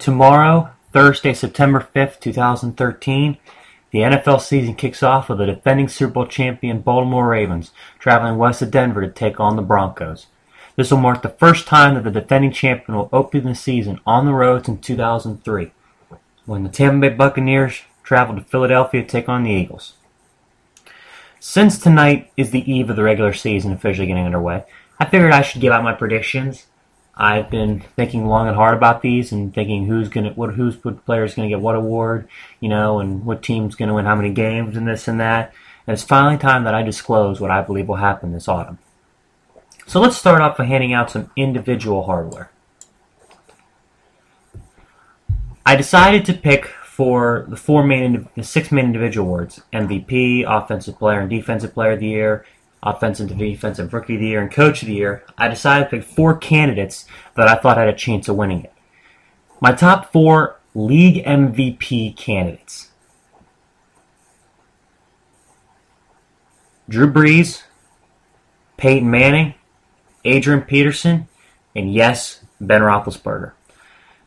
Tomorrow, Thursday, September 5th, 2013, the NFL season kicks off with the defending Super Bowl champion Baltimore Ravens traveling west of Denver to take on the Broncos. This will mark the first time that the defending champion will open the season on the road since 2003, when the Tampa Bay Buccaneers traveled to Philadelphia to take on the Eagles. Since tonight is the eve of the regular season officially getting underway, I figured I should give out my predictions. I've been thinking long and hard about these and thinking who's player's gonna get what award, and what team's gonna win how many games and this and that. And it's finally time that I disclose what I believe will happen this autumn. So let's start off by handing out some individual hardware. I decided to pick for the 6 main individual awards: MVP, Offensive Player and Defensive Player of the Year, Offensive and Defensive Rookie of the Year, and Coach of the Year. I decided to pick 4 candidates that I thought had a chance of winning it. My top 4 league MVP candidates: Drew Brees, Peyton Manning, Adrian Peterson, and yes, Ben Roethlisberger.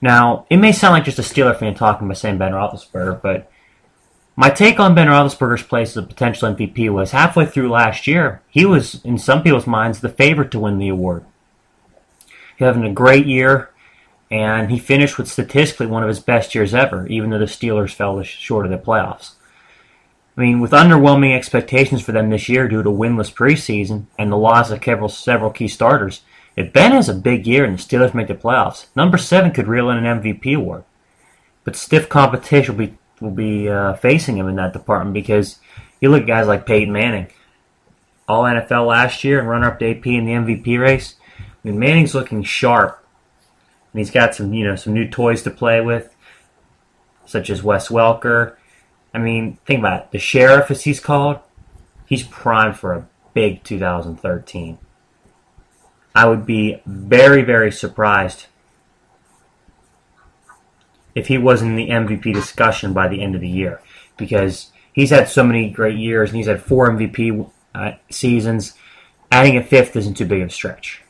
Now, it may sound like just a Steeler fan talking by saying Ben Roethlisberger, but my take on Ben Roethlisberger's place as a potential MVP was halfway through last year, he was, in some people's minds, the favorite to win the award. He was having a great year, and he finished with statistically one of his best years ever, even though the Steelers fell short of the playoffs. I mean, with underwhelming expectations for them this year due to winless preseason and the loss of several key starters, if Ben has a big year and the Steelers make the playoffs, number 7 could reel in an MVP award. But stiff competition will be facing him in that department, because you look at guys like Peyton Manning, all NFL last year and runner-up to AP in the MVP race. I mean, Manning's looking sharp, and he's got some new toys to play with, such as Wes Welker. I mean, think about it. The Sheriff, as he's called, he's primed for a big 2013. I would be very, very surprised if he wasn't in the MVP discussion by the end of the year, because he's had so many great years, and he's had 4 MVP seasons. Adding a 5th isn't too big of a stretch.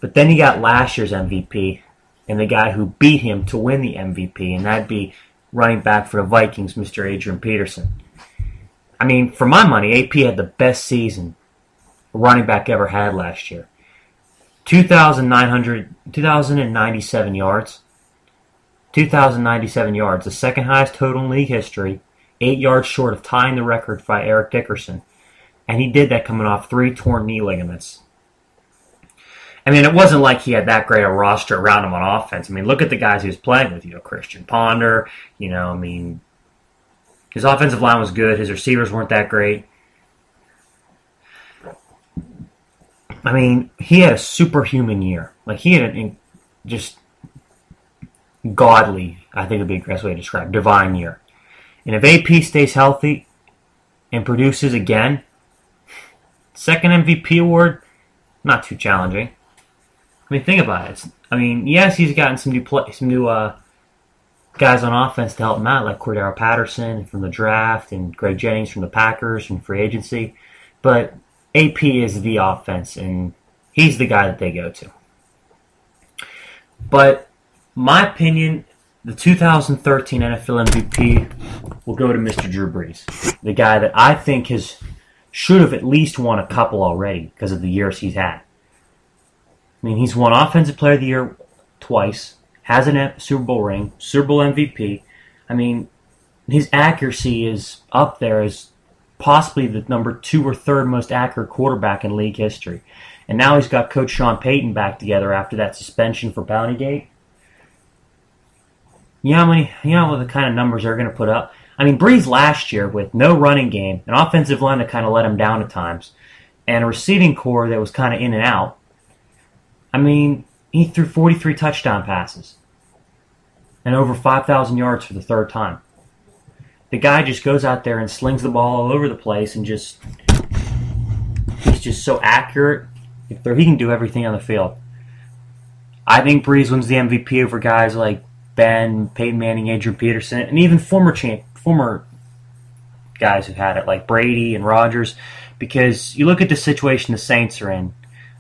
But then you got last year's MVP and the guy who beat him to win the MVP, and that'd be running back for the Vikings, Mr. Adrian Peterson. I mean, for my money, AP had the best season a running back ever had last year. 2,097 yards. 2,097 yards, the second highest total in league history, 8 yards short of tying the record by Eric Dickerson. And he did that coming off 3 torn knee ligaments. I mean, it wasn't like he had that great a roster around him on offense. I mean, look at the guys he was playing with. Christian Ponder, his offensive line was good. His receivers weren't that great. I mean, he had a superhuman year. Like, he had just godly, I think would be a best way to describe, divine year. And if AP stays healthy and produces again, second MVP award, not too challenging. I mean, think about it. Yes, he's gotten some new guys on offense to help him out, like Cordero Patterson from the draft and Greg Jennings from the Packers from free agency. But AP is the offense, and he's the guy that they go to. But my opinion, the 2013 NFL MVP will go to Mr. Drew Brees, the guy that I think should have at least won a couple already because of the years he's had. I mean, he's won Offensive Player of the Year twice, has a Super Bowl ring, Super Bowl MVP. I mean, his accuracy is up there as possibly the number 2 or 3rd most accurate quarterback in league history. And now he's got Coach Sean Payton back together after that suspension for Bountygate. You know what the kind of numbers they're going to put up? I mean, Brees last year with no running game, an offensive line that kind of let him down at times, and a receiving core that was kind of in and out. I mean, he threw 43 touchdown passes and over 5,000 yards for the 3rd time. The guy just goes out there and slings the ball all over the place, and he's just so accurate. He can do everything on the field. I think Brees wins the MVP over guys like Ben, Peyton Manning, Adrian Peterson, and even former guys who've had it, like Brady and Rodgers, because you look at the situation the Saints are in.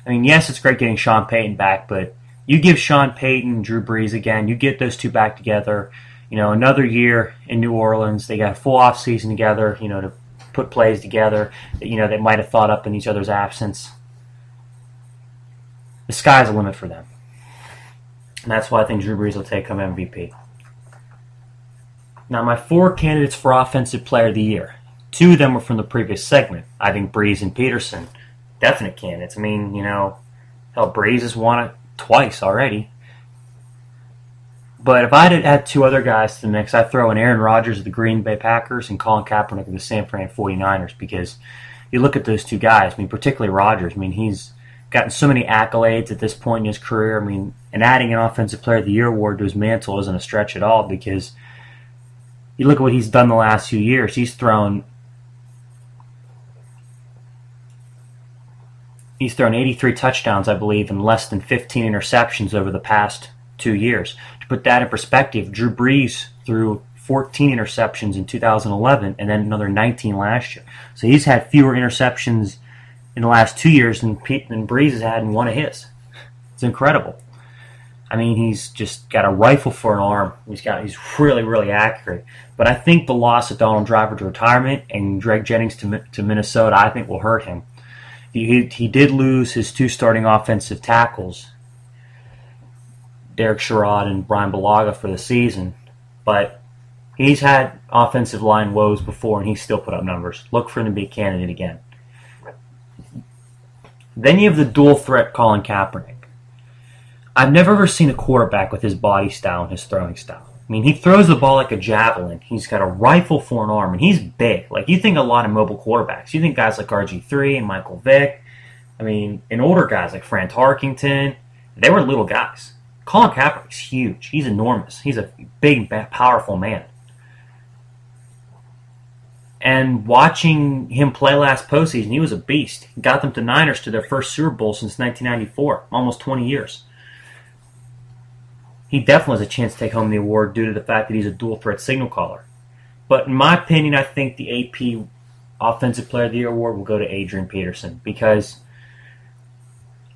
I mean, yes, it's great getting Sean Payton back, but You give Sean Payton and Drew Brees again, you get those two back together, another year in New Orleans. They got a full off season together, to put plays together that, they might have thought up in each other's absence. The sky's the limit for them. And that's why I think Drew Brees will take home MVP. Now, my 4 candidates for Offensive Player of the Year. 2 of them were from the previous segment. I think Brees and Peterson, definite candidates. I mean, hell, Brees has won it twice already. But if I had had 2 other guys to the mix, I'd throw in Aaron Rodgers of the Green Bay Packers and Colin Kaepernick of the San Fran 49ers, because you look at those 2 guys, particularly Rodgers, he's gotten so many accolades at this point in his career. And adding an Offensive Player of the Year award to his mantle isn't a stretch at all, because you look at what he's done the last few years. He's thrown 83 touchdowns, I believe, and less than 15 interceptions over the past 2 years. To put that in perspective, Drew Brees threw 14 interceptions in 2011 and then another 19 last year. So he's had fewer interceptions in the last 2 years than Brees has had in one of his. It's incredible. He's just got a rifle for an arm. He's really, really accurate. But I think the loss of Donald Driver to retirement and Greg Jennings to Minnesota, I think, will hurt him. He did lose his 2 starting offensive tackles, Derek Sherrod and Brian Bulaga, for the season. But he's had offensive line woes before, and he's still put up numbers. Look for him to be a candidate again. Then you have the dual threat Colin Kaepernick. I've never ever seen a quarterback with his body style and his throwing style. He throws the ball like a javelin. He's got a rifle for an arm, and he's big. You think a lot of mobile quarterbacks. You think guys like RG3 and Michael Vick. And older guys like Fran Tarkington, they were little guys. Colin Kaepernick's huge. He's enormous. He's a big, powerful man. And watching him play last postseason, he was a beast. He got them to Niners to their first Super Bowl since 1994, almost 20 years. He definitely has a chance to take home the award due to the fact that he's a dual-threat signal caller. But in my opinion, I think the AP Offensive Player of the Year award will go to Adrian Peterson, because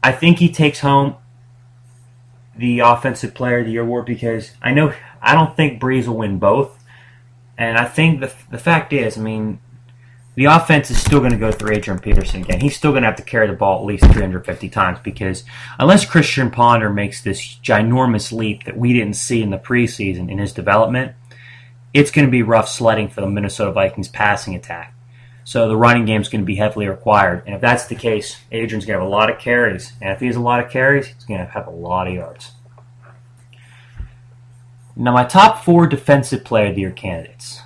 I think he takes home the Offensive Player of the Year award, because I don't think Brees will win both. And I think the fact is, the offense is still going to go through Adrian Peterson again. He's still going to have to carry the ball at least 350 times, because unless Christian Ponder makes this ginormous leap that we didn't see in the preseason in his development, it's going to be rough sledding for the Minnesota Vikings passing attack. So the running game is going to be heavily required. And if that's the case, Adrian's going to have a lot of carries. And if he has a lot of carries, he's going to have a lot of yards. Now, my top 4 Defensive Player of the Year candidates.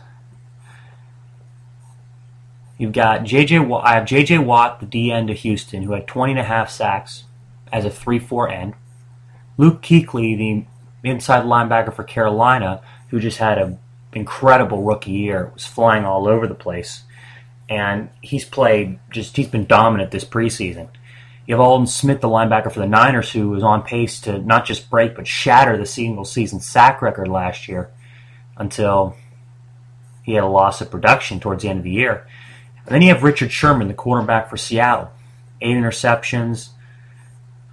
You've got J.J. Watt. I have J.J. Watt, the D end of Houston, who had 20.5 sacks as a 3-4 end. Luke Kuechly, the inside linebacker for Carolina, who just had an incredible rookie year, was flying all over the place. And he's been dominant this preseason. You have Aldon Smith, the linebacker for the Niners, who was on pace to not just break but shatter the single-season sack record last year until he had a loss of production towards the end of the year. And then you have Richard Sherman, the cornerback for Seattle. 8 interceptions,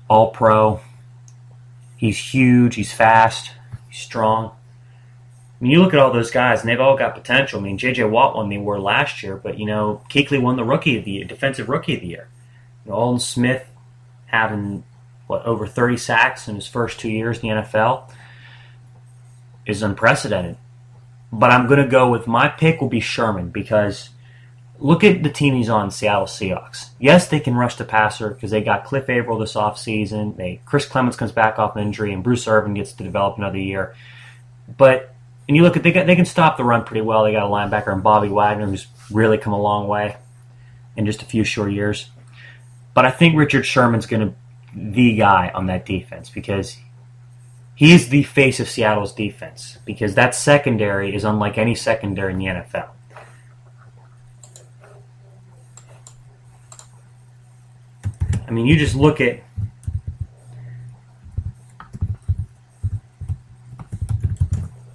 all-pro. He's huge, he's fast, he's strong. You look at all those guys, and they've all got potential. J.J. Watt won the award last year, but, Kuechly won the Rookie of the Year, Defensive Rookie of the Year. Aldon Smith having, over 30 sacks in his first 2 years in the NFL is unprecedented. But I'm going to go with, my pick will be Sherman, because look at the team he's on, Seattle Seahawks. Yes, they can rush the passer because they got Cliff Averill this offseason. Chris Clemens comes back off injury, and Bruce Irvin gets to develop another year. But and you look at they can stop the run pretty well. They got a linebacker in Bobby Wagner who's really come a long way in just a few short years. But I think Richard Sherman's going to be the guy on that defense, because he is the face of Seattle's defense, because that secondary is unlike any secondary in the NFL. You just look at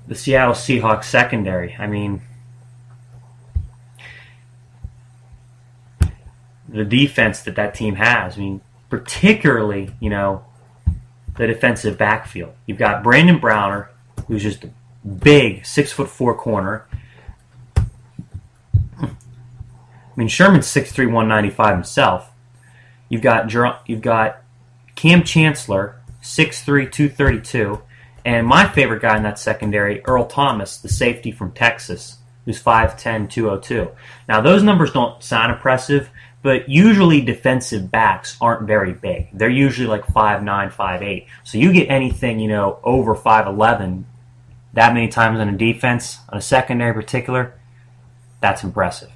the Seattle Seahawks secondary. The defense that team has. Particularly, the defensive backfield. You've got Brandon Browner, who's just a big 6'4" corner. I mean, Sherman's 6'3", 195 himself. You've got Cam Chancellor, 6'3", 232, and my favorite guy in that secondary, Earl Thomas, the safety from Texas, who's 5'10", 202. Now, those numbers don't sound impressive, but usually defensive backs aren't very big. They're usually like 5'9", 5'8". So you get anything, over 5'11", that many times on a defense, on a secondary in particular, that's impressive.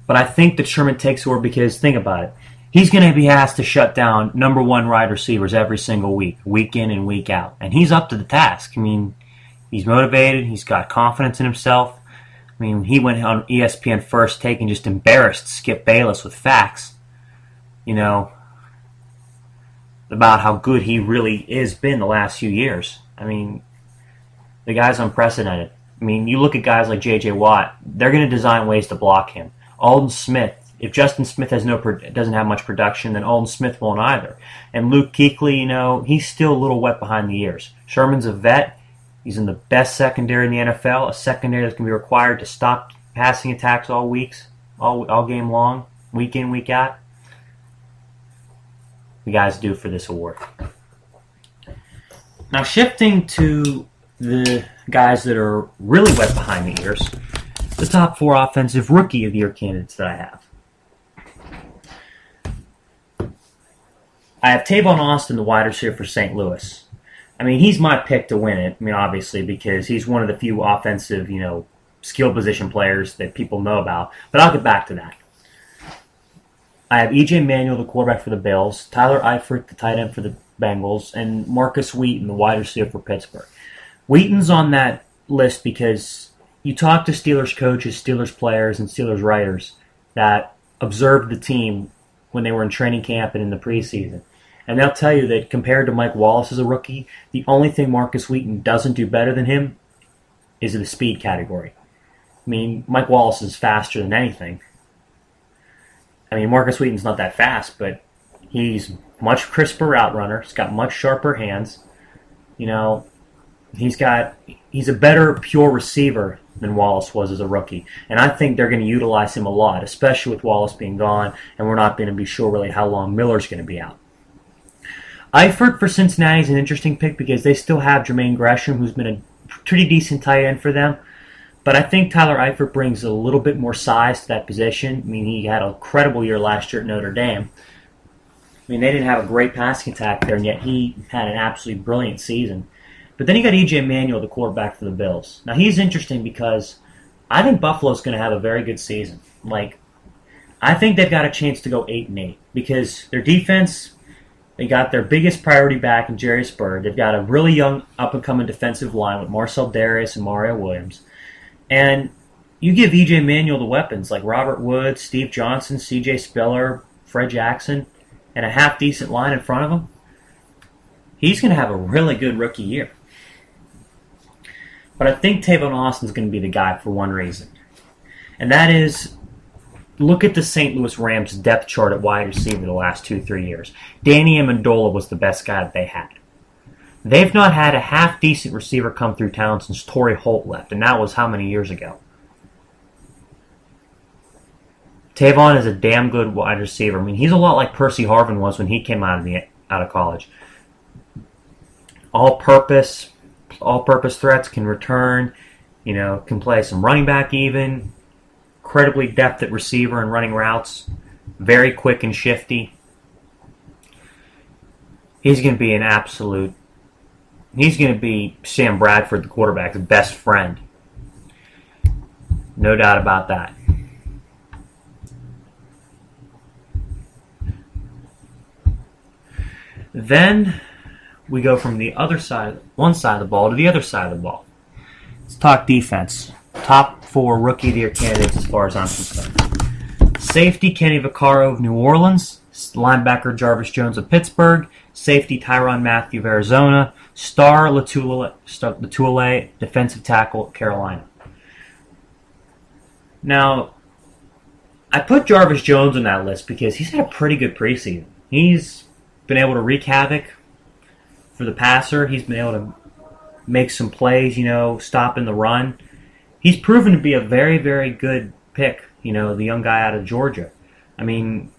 But I think that Sherman takes over because, think about it, he's going to be asked to shut down number one wide receivers every single week in and week out. And he's up to the task. I mean, he's motivated. He's got confidence in himself. I mean, he went on ESPN First Take and just embarrassed Skip Bayless with facts, about how good he really is been the last few years. I mean, the guy's unprecedented. I mean, you look at guys like J.J. Watt, they're going to design ways to block him. Alden Smith, if Justin Smith doesn't have much production, then Alden Smith won't either. And Luke Kuechly, he's still a little wet behind the ears. Sherman's a vet. He's in the best secondary in the NFL, a secondary that's going to be required to stop passing attacks all game long, week in, week out. The guys due for this award. Now, shifting to the guys that are really wet behind the ears, the top 4 offensive rookie of the year candidates that I have. I have Tavon Austin, the wide receiver for St. Louis. I mean, he's my pick to win it. I mean, obviously, because he's one of the few offensive, skill position players that people know about. But I'll get back to that. I have E.J. Manuel, the quarterback for the Bills, Tyler Eifert, the tight end for the Bengals, and Marcus Wheaton, the wide receiver for Pittsburgh. Wheaton's on that list because you talk to Steelers coaches, Steelers players, and Steelers writers that observed the team when they were in training camp and in the preseason. And they'll tell you that compared to Mike Wallace as a rookie, the only thing Marcus Wheaton doesn't do better than him is in the speed category. I mean, Mike Wallace is faster than anything. I mean, Marcus Wheaton's not that fast, but he's much crisper route runner. He's got much sharper hands. He's a better pure receiver than Wallace was as a rookie. And I think they're going to utilize him a lot, especially with Wallace being gone, and we're not going to be sure really how long Miller's going to be out. Eifert for Cincinnati is an interesting pick because they still have Jermaine Gresham, who's been a pretty decent tight end for them. But I think Tyler Eifert brings a little bit more size to that position. I mean, he had a credible year last year at Notre Dame. I mean, they didn't have a great passing attack there, and yet he had an absolutely brilliant season. But then you got E.J. Manuel, the quarterback for the Bills. Now, he's interesting because I think Buffalo's going to have a very good season. I think they've got a chance to go 8-8 because their defense, they got their biggest priority back in Jerry Spurr. They've got a really young, up-and-coming defensive line with Marcel Darius and Mario Williams. And you give E.J. Manuel the weapons like Robert Woods, Steve Johnson, C.J. Spiller, Fred Jackson, and a half-decent line in front of him, he's going to have a really good rookie year. But I think Tavon Austin's going to be the guy for one reason. And that is, look at the St. Louis Rams depth chart at wide receiver the last 2-3 years. Danny Amendola was the best guy that they had. They've not had a half-decent receiver come through town since Torrey Holt left, and that was how many years ago? Tavon is a damn good wide receiver. I mean, he's a lot like Percy Harvin was when he came out of college. All-purpose threats, can return, can play some running back even, incredibly depth at receiver and running routes, very quick and shifty. He's going to be he's going to be Sam Bradford, the quarterback's best friend. No doubt about that. Then we go from one side of the ball to the other side of the ball. Let's talk defense. Top 4 rookie of the year candidates as far as I'm concerned. Safety, Kenny Vaccaro of New Orleans. Linebacker, Jarvis Jones of Pittsburgh. Safety, Tyrann Mathieu of Arizona. Star Latulippe, defensive tackle, Carolina. Now, I put Jarvis Jones on that list because he's had a pretty good preseason. He's been able to wreak havoc for the passer. He's been able to make some plays, stopping the run. He's proven to be a very, very good pick, the young guy out of Georgia. I mean,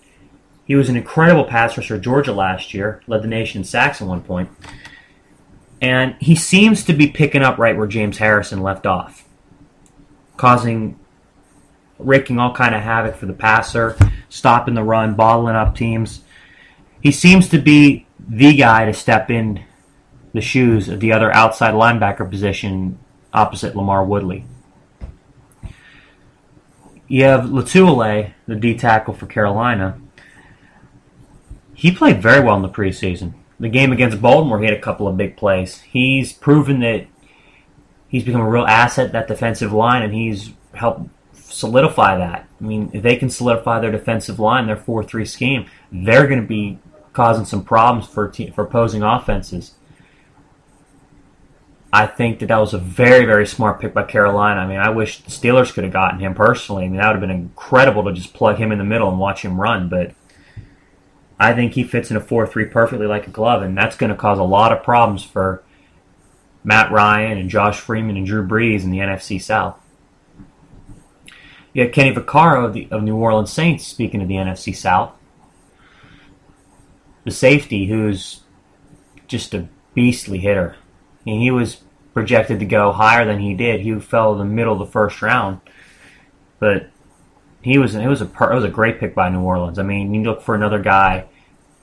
he was an incredible pass rusher at Georgia last year, led the nation in sacks at one point. And he seems to be picking up right where James Harrison left off, raking all kind of havoc for the passer, stopping the run, bottling up teams. He seems to be the guy to step in the shoes of the other outside linebacker position opposite Lamar Woodley. You have Latuile, the D tackle for Carolina. He played very well in the preseason. The game against Baltimore, he had a couple of big plays. He's proven that he's become a real asset at that defensive line, and he's helped solidify that. I mean, if they can solidify their defensive line, their 4-3 scheme, they're going to be causing some problems for opposing offenses. I think that was a very, very smart pick by Carolina. I mean, I wish the Steelers could have gotten him personally. I mean, that would have been incredible to just plug him in the middle and watch him run. But I think he fits in a 4-3 perfectly like a glove, and that's going to cause a lot of problems for Matt Ryan and Josh Freeman and Drew Brees in the NFC South. You have Kenny Vaccaro of New Orleans Saints, speaking of the NFC South. The safety, who's just a beastly hitter. I mean, he was projected to go higher than he did. He fell in the middle of the first round, but it was a great pick by New Orleans. I mean, you look for another guy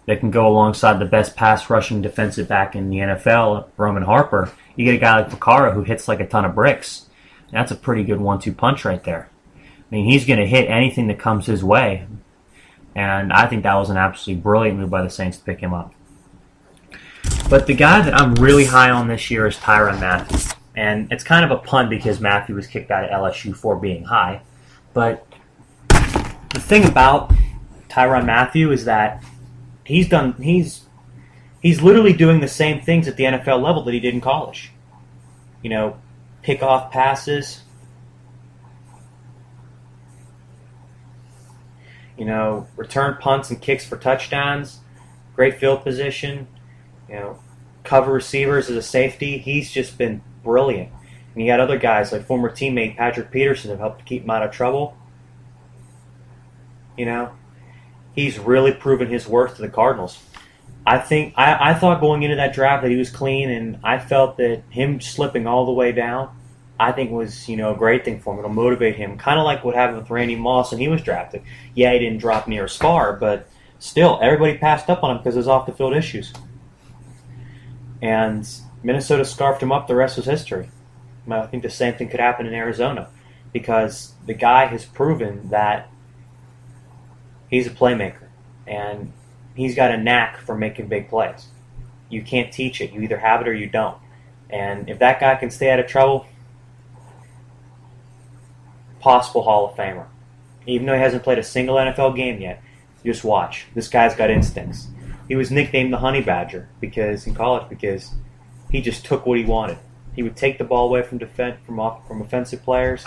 that can go alongside the best pass rushing defensive back in the NFL, Roman Harper. You get a guy like Vaccaro who hits like a ton of bricks. That's a pretty good 1-2 punch right there. I mean, he's going to hit anything that comes his way, and I think that was an absolutely brilliant move by the Saints to pick him up. But the guy that I'm really high on this year is Tyrann Mathieu. And it's kind of a pun because Matthew was kicked out of LSU for being high. But the thing about Tyrann Mathieu is that he's literally doing the same things at the NFL level that he did in college. Pick off passes. Return punts and kicks for touchdowns. Great field position. Cover receivers as a safety. He's just been brilliant. And you got other guys like former teammate Patrick Peterson have helped to keep him out of trouble. He's really proven his worth to the Cardinals. I thought going into that draft that he was clean, and I felt that him slipping all the way down, I think was a great thing for him. It'll motivate him, kind of like what happened with Randy Moss when he was drafted. Yeah, he didn't drop near as far, but still, everybody passed up on him because of his off-the-field issues. And Minnesota scarfed him up. The rest was history. I think the same thing could happen in Arizona because the guy has proven that he's a playmaker and he's got a knack for making big plays. You can't teach it. You either have it or you don't. And if that guy can stay out of trouble, possible Hall of Famer. Even though he hasn't played a single NFL game yet, just watch. This guy's got instincts. He was nicknamed the Honey Badger in college because he just took what he wanted. He would take the ball away from offensive players,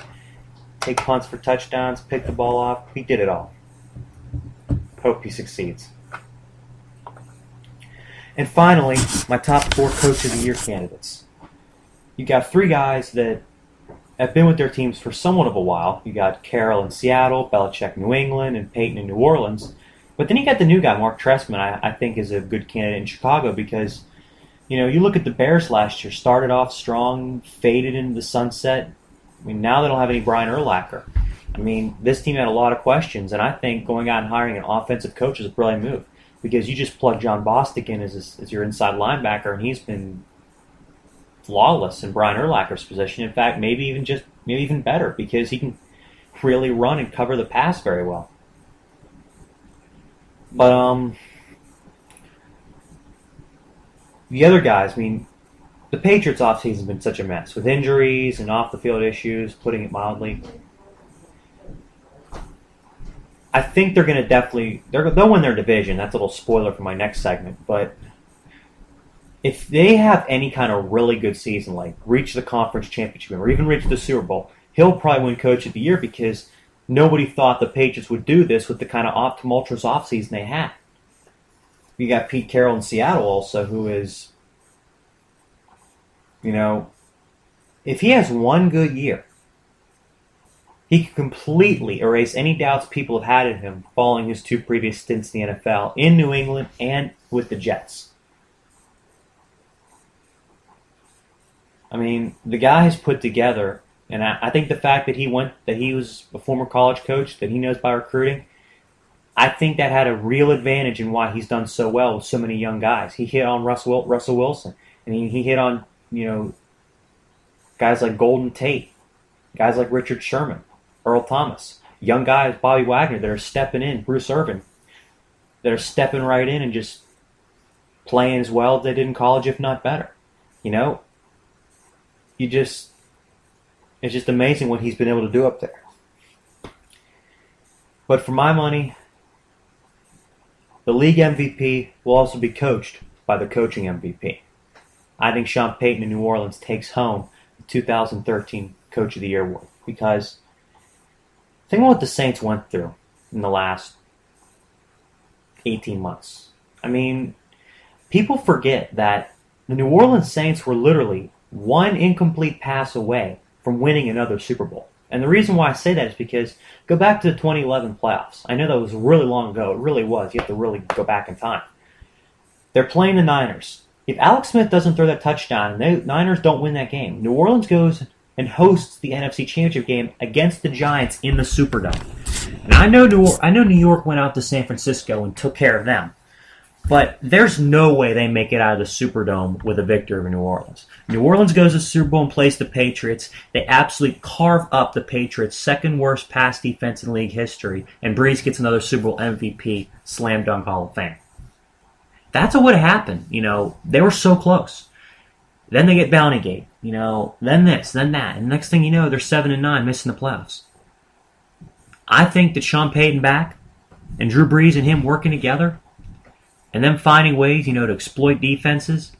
take punts for touchdowns, pick the ball off. He did it all. Hope he succeeds. And finally, my top 4 Coach of the Year candidates. You got 3 guys that have been with their teams for somewhat of a while. You got Carroll in Seattle, Belichick New England, and Peyton in New Orleans. But then you got the new guy, Mark Trestman, I think is a good candidate in Chicago because, you look at the Bears last year, started off strong, faded into the sunset. I mean, now they don't have any Brian Urlacher. I mean, this team had a lot of questions, and I think going out and hiring an offensive coach is a brilliant move because you just plug John Bostic in as your inside linebacker, and he's been flawless in Brian Urlacher's position. In fact, maybe even better because he can really run and cover the pass very well. But the other guys, the Patriots offseason has been such a mess with injuries and off-the-field issues, putting it mildly. I think they're going to they'll win their division. That's a little spoiler for my next segment. But if they have any kind of really good season, like reach the conference championship or even reach the Super Bowl, he'll probably win Coach of the Year because nobody thought the Patriots would do this with the kind of tumultuous offseason they had. You got Pete Carroll in Seattle also, who is, if he has one good year, he can completely erase any doubts people have had in him following his 2 previous stints in the NFL, in New England and with the Jets. I mean, the guy has put together, and I think the fact that he was a former college coach, that he knows by recruiting, I think that had a real advantage in why he's done so well with so many young guys. He hit on Russell Wilson. I mean, he hit on, guys like Golden Tate, guys like Richard Sherman, Earl Thomas, young guys, Bobby Wagner, that are stepping in, Bruce Irvin, that are stepping right in and just playing as well as they did in college, if not better. It's just amazing what he's been able to do up there. But for my money, the league MVP will also be coached by the coaching MVP. I think Sean Payton in New Orleans takes home the 2013 Coach of the Year award, because think about what the Saints went through in the last 18 months. I mean, people forget that the New Orleans Saints were literally one incomplete pass away from winning another Super Bowl. And the reason why I say that is because go back to the 2011 playoffs. I know that was really long ago. It really was. You have to really go back in time. They're playing the Niners. If Alex Smith doesn't throw that touchdown and the Niners don't win that game, New Orleans goes and hosts the NFC Championship game against the Giants in the Superdome. And I know New York went out to San Francisco and took care of them. But there's no way they make it out of the Superdome with a victory over New Orleans. New Orleans goes to the Super Bowl and plays the Patriots. They absolutely carve up the Patriots' second worst pass defense in league history, and Breeze gets another Super Bowl MVP, slam dunk Hall of Fame. That's what would have happened. They were so close. Then they get Bountygate. Then this, then that, and next thing you know, they're 7-9, missing the playoffs. I think that Sean Payton back and Drew Brees and him working together, and them finding ways, to exploit defenses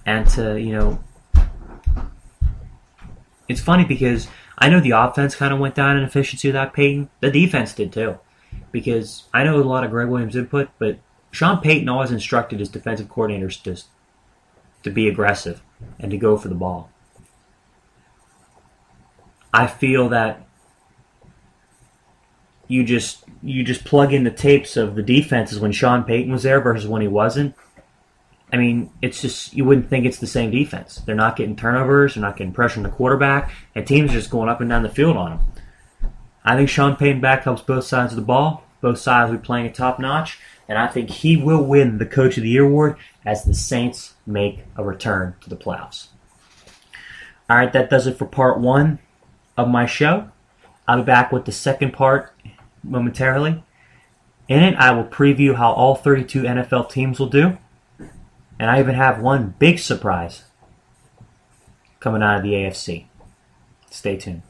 and to, it's funny because I know the offense kind of went down in efficiency without Payton. The defense did too, because I know a lot of Greg Williams' input, but Sean Payton always instructed his defensive coordinators to be aggressive and to go for the ball. I feel that you just plug in the tapes of the defenses when Sean Payton was there versus when he wasn't. I mean, it's just, you wouldn't think it's the same defense. They're not getting turnovers, they're not getting pressure on the quarterback, and teams are just going up and down the field on them. I think Sean Payton back helps both sides of the ball. Both sides will be playing at top notch, and I think he will win the Coach of the Year award as the Saints make a return to the playoffs. All right, that does it for part 1 of my show. I'll be back with the second part momentarily. In it, I will preview how all 32 NFL teams will do. And I even have one big surprise coming out of the AFC. Stay tuned.